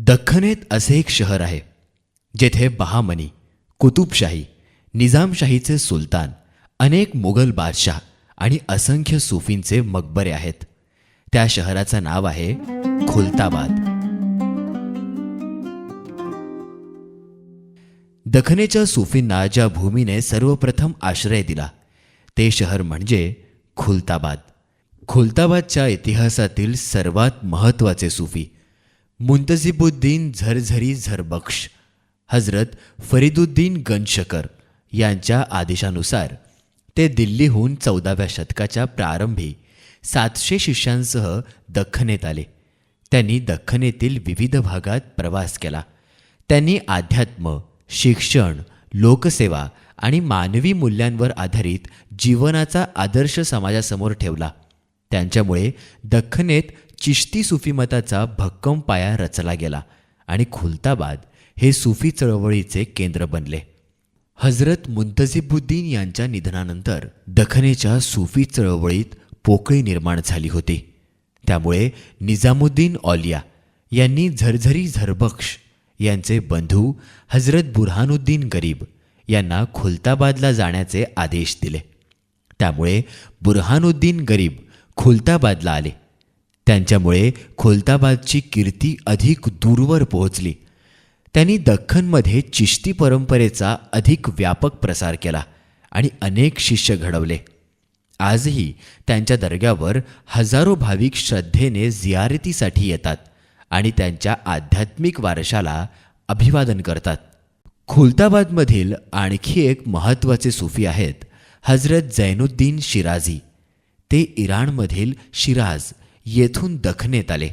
दख्खनेत असे एक शहर आहे जेथे बहामनी, कुतुबशाही, निजामशाहीचे सुलतान, अनेक मुघल बादशाह आणि असंख्य सूफींचे मकबरे आहेत. त्या शहराचं नाव आहे खुलताबाद. दखनेच्या सूफींना ज्या भूमीने सर्वप्रथम आश्रय दिला ते शहर म्हणजे खुलताबाद. खुलताबादच्या इतिहासातील सर्वात महत्त्वाचे सूफी मुंतजिबुद्दीन झरझरी झरबख्श हजरत फरीदुद्दीन गंजशकर यांच्या आदेशानुसार ते दिल्लीहून 14व्या शतकाच्या प्रारंभी 700 शिष्यांसह दख्खनेत आले. त्यांनी दख्खनेतील विविध भागात प्रवास केला. त्यांनी अध्यात्म, शिक्षण, लोकसेवा आणि मानवी मूल्यांवर आधारित जीवनाचा आदर्श समाजासमोर ठेवला. त्यांच्यामुळे दख्खनेत चिश्ती सुफी मताचा भक्कम पाया रचला गेला आणि खुलताबाद हे सुफी चळवळीचे केंद्र बनले. हजरत मुंतजिबुद्दीन यांच्या निधनानंतर दख्खनेच्या सुफी चळवळीत पोकळी निर्माण झाली होती. त्यामुळे निजामुद्दीन औलिया यांनी झरझरी झरबख्श यांचे बंधू हजरत बुरहानुद्दीन गरीब यांना खुलताबादला जाण्याचे आदेश दिले. त्यामुळे बुरहानुद्दीन गरीब खुलताबादला आले. त्यांच्यामुळे खुलताबादची कीर्ती अधिक दूरवर पोहोचली. त्यांनी दख्खनमध्ये चिश्ती परंपरेचा अधिक व्यापक प्रसार केला आणि अनेक शिष्य घडवले. आजही त्यांच्या दर्ग्यावर हजारो भाविक श्रद्धेने जियारतीसाठी येतात आणि त्यांच्या आध्यात्मिक वारशाला अभिवादन करतात. खुलताबादमधील आणखी एक महत्त्वाचे सूफी आहेत हजरत झैनुद्दीन शिराझी. ते इराणमधील शिराज येथून दख्खनेत आले.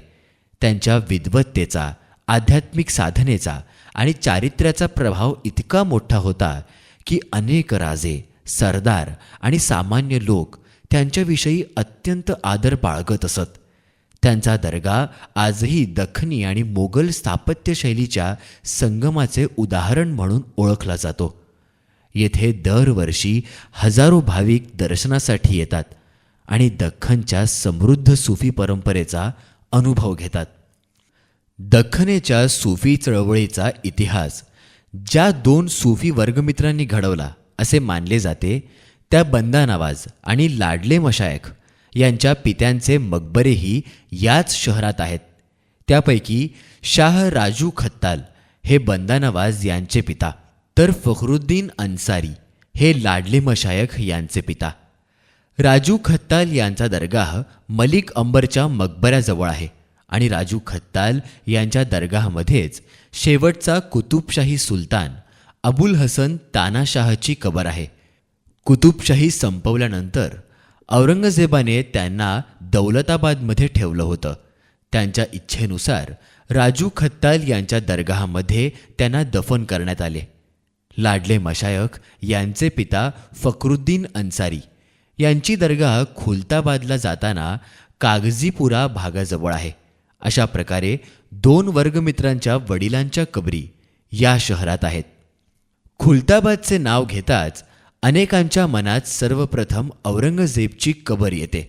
त्यांच्या विद्वत्तेचा, आध्यात्मिक साधनेचा आणि चारित्र्याचा प्रभाव इतका मोठा होता की अनेक राजे, सरदार आणि सामान्य लोक त्यांच्याविषयी अत्यंत आदर बाळगत असत. त्यांचा दर्गा आजही दख्खनी आणि मोगल स्थापत्यशैलीच्या संगमाचे उदाहरण म्हणून ओळखला जातो. येथे दरवर्षी हजारो भाविक दर्शनासाठी येतात आणि दख्खनच्या समृद्ध सुफी परंपरेचा अनुभव घेतात. दख्खनेच्या सुफी चळवळीचा इतिहास ज्या 2 सुफी वर्गमित्रांनी घडवला असे मानले जाते त्या बंदा नवाज आणि लाडले मशायख यांच्या पित्यांचे मकबरेही याच शहरात आहेत. त्यापैकी शाह राजू खत्ताल हे बंदा नवाज यांचे पिता, तर फखरुद्दीन अन्सारी हे लाडले मशायख यांचे पिता. राजू खत्ताल यांचा दरगाह मलिक अंबरच्या मकबऱ्याजवळ आहे आणि राजू खत्ताल यांच्या दरगाहमध्येच शेवटचा कुतुबशाही सुलतान अबुल हसन तानाशाहची कबर आहे. कुतुबशाही संपवल्यानंतर औरंगजेबाने त्यांना दौलताबादमध्ये ठेवलं होतं. त्यांच्या इच्छेनुसार राजू खत्ताल यांच्या दरगाहमध्ये त्यांना दफन करण्यात आले. लाडले मशायख यांचे पिता फखरुद्दीन अन्सारी यांची दरगाह खुलताबादला जाताना कागजीपुरा भागाजवळ आहे. अशा प्रकारे 2 वर्गमित्रांच्या वडिलांच्या कबरी या शहरात आहेत. खुलताबादचे नाव घेताच अनेकांच्या मनात सर्वप्रथम औरंगजेबची कबर येते.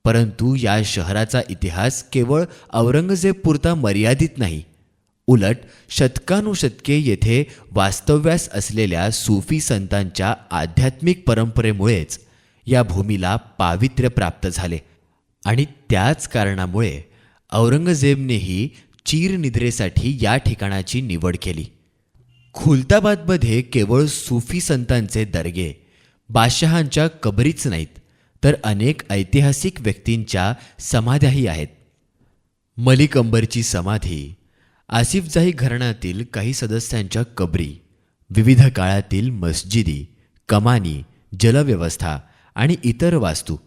परंतु या शहराचा इतिहास केवळ औरंगजेबपुरता मर्यादित नाही. उलट शतकानुशतके येथे वास्तव्यास असलेल्या सुफी संतांच्या आध्यात्मिक परंपरेमुळेच या भूमीला पावित्र्य प्राप्त झाले आणि त्याच कारणामुळे औरंगजेबनेही चिरनिद्रेसाठी या ठिकाणाची निवड केली. खुलताबादमध्ये केवळ सुफी संतांचे दर्गे, बादशहांच्या कबरीच नाहीत, तर अनेक ऐतिहासिक व्यक्तींच्या समाध्याही आहेत. मलिक अंबरची समाधी, आसिफजाही घराण्यातील काही सदस्यांच्या कबरी, विविध काळातील मस्जिदी, कमानी, जलव्यवस्था आणि इतर वास्तू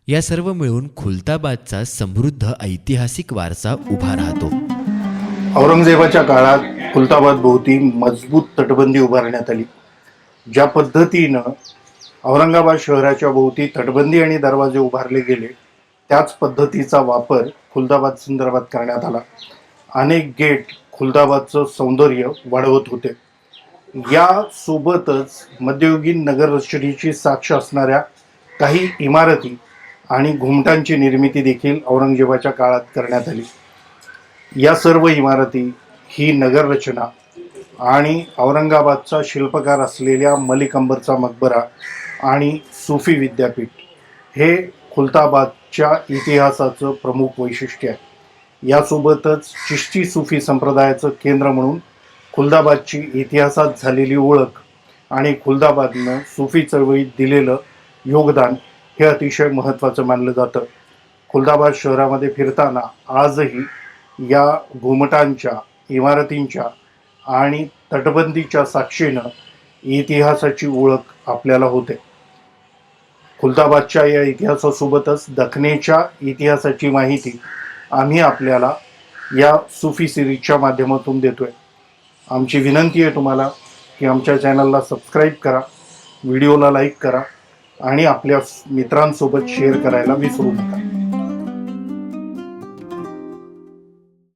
या सर्व मिळून खुलताबादचा समृद्ध ऐतिहासिक वारसा उभा राहतो. औरंगजेबाच्या काळात खुलताबाद भोवती मजबूत तटबंदी उभारण्यात आली. ज्या पद्धतीनं औरंगाबाद शहराच्या भोवती तटबंदी आणि दरवाजे उभारले गेले त्याच पद्धतीचा वापर खुलताबाद संदर्भात करण्यात आला. अनेक गेट खुलताबादचं सौंदर्य वाढवत होते. यासोबतच मध्ययुगीन नगररचनेची साक्ष असणाऱ्या काही इमारती आणि घुमटांची निर्मिती देखील औरंगजेबाच्या काळात करण्यात आली. या सर्व इमारती ही नगररचना आणि औरंगाबादचा शिल्पकार असलेल्या मलिक अंबरचा मकबरा आणि सुफी विद्यापीठ हे खुलताबादच्या इतिहासाचं प्रमुख वैशिष्ट्य आहे. यासोबतच चिश्ती सुफी संप्रदायाचं केंद्र म्हणून खुलताबादची इतिहासात झालेली ओळख आणि खुलताबादनं सुफी चळवळीत दिलेलं योगदान हे अतिशय महत्त्वाचं मानलं जातं. खुलताबाद शहरामध्ये फिरताना आजही या घुमटांच्या, इमारतींच्या आणि तटबंदीच्या साक्षीनं इतिहासाची ओळख आपल्याला होते. खुलताबादच्या या इतिहासासोबतच दखनेच्या इतिहासाची माहिती आम्ही आपल्याला या सुफी सिरीजच्या माध्यमातून देतोय. आमची विनंती आहे तुम्हाला की आमच्या चॅनलला सबस्क्राईब करा, व्हिडिओला लाईक करा आणि आपल्या मित्रांसोबत शेअर करायला विसरू नका.